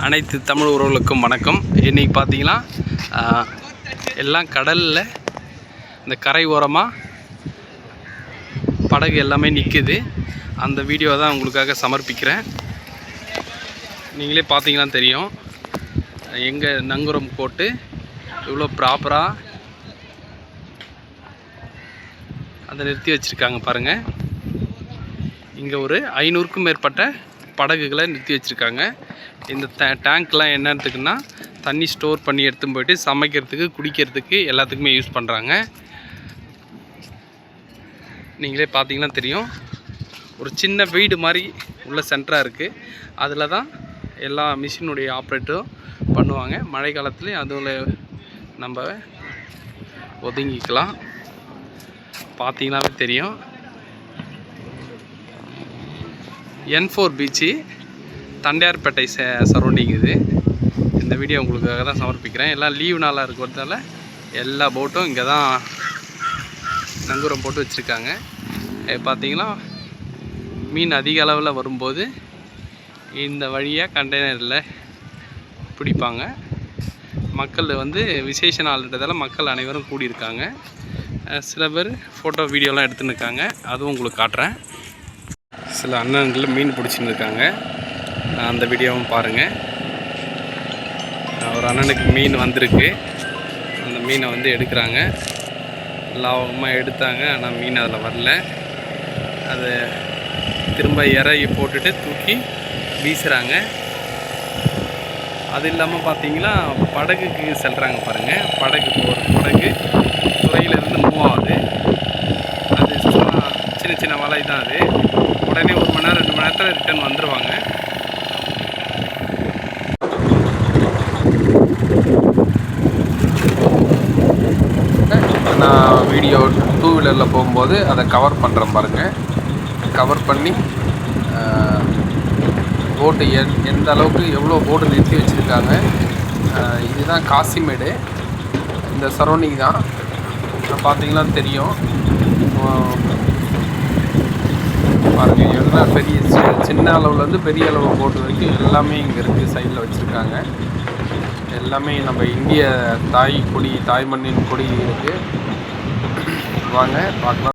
அனைத்து தமிழ் உறவுகளுக்கும் வணக்கம். இன்றைக்கி பார்த்தீங்கன்னா எல்லாம் கடலில் இந்த கரை ஓரமாக படகு எல்லாமே நிற்குது. அந்த வீடியோ தான் உங்களுக்காக சமர்ப்பிக்கிறேன். நீங்களே பார்த்தீங்கன்னா தெரியும் எங்கே நங்கூரம் போட்டு இவ்வளோ ப்ராப்பராக அதை நிறுத்தி வச்சுருக்காங்க பாருங்கள். இங்கே ஒரு 500க்கும் மேற்பட்ட படகுகளை நிறுத்தி வச்சுருக்காங்க. இந்த டேங்க்லாம் என்னத்துக்குன்னா தண்ணி ஸ்டோர் பண்ணி எடுத்துன்னு போயிட்டு சமைக்கிறதுக்கு, குடிக்கிறதுக்கு எல்லாத்துக்குமே யூஸ் பண்ணுறாங்க. நீங்களே பார்த்தீங்கன்னா தெரியும் ஒரு சின்ன வீடு மாதிரி உள்ள சென்டராக இருக்குது. அதில் தான் எல்லா மிஷினுடைய ஆப்ரேட்டரும் பண்ணுவாங்க. மழை காலத்துலேயும் அதில் நம்ம ஒதுங்கிக்கலாம். பார்த்தீங்கன்னாவே தெரியும் N4 பீச்சு தண்டையார்பேட்டை சரௌண்டிங். இந்த வீடியோ உங்களுக்காக தான் சமர்ப்பிக்கிறேன். எல்லாம் லீவ் நாளாக இருக்கிறதால எல்லா போட்டும் இங்கே தான் நங்கூரம் போட்டு வச்சுருக்காங்க. பார்த்தீங்கன்னா மீன் அதிக அளவில் வரும்போது இந்த வழியாக கண்டெய்னரில் பிடிப்பாங்க. மக்கள் விசேஷ நாள்ன்றதால மக்கள் அனைவரும் கூடியிருக்காங்க. சில பேர் ஃபோட்டோ வீடியோலாம் எடுத்துன்னு இருக்காங்க. அதுவும் உங்களுக்கு காட்டுறேன். சில அண்ணன்கள் மீன் பிடிச்சின்னு இருக்காங்க. அந்த வீடியோவும் பாருங்கள். ஒரு அண்ணனுக்கு மீன் வந்திருக்கு. அந்த மீனை எடுக்கிறாங்க. லாபமாக எடுத்தாங்க. ஆனால் மீன் அதில் வரல. அதை திரும்ப இறகி போட்டுட்டு தூக்கி வீசுகிறாங்க. அது இல்லாமல் பார்த்தீங்கன்னா படகுக்கு செல்கிறாங்க பாருங்கள். படகு துறையிலேருந்து மூவ் ஆகுது. அது சும்மா சின்ன சின்ன வலை தான். அது உடனே 1 மணி நேரம் 2 மணி நேரத்தில் ரிட்டர்ன் வந்துடுவாங்க. நான் வீடியோ 2 வீலரில் போகும்போது அதை கவர் பண்ணுறேன் பாருங்கள். கவர் பண்ணி போட்டு எந்த அளவுக்கு எவ்வளோ போட்டு நிறுத்தி வச்சுருக்காங்க. இதுதான் காசிமேடு. இந்த சரௌண்டிங் தான் பார்த்தீங்கன்னா தெரியும் பாருங்கள். எல்லாம் பெரிய சின்ன அளவுலேருந்து பெரிய அளவு போட்டு வரைக்கும் எல்லாமே இங்கே இருக்குது. சைடில் வச்சுருக்காங்க. எல்லாமே நம்ம இந்திய தாய் மண்ணின் கொடி இருக்குது. வாங்க பார்க்கலாம்.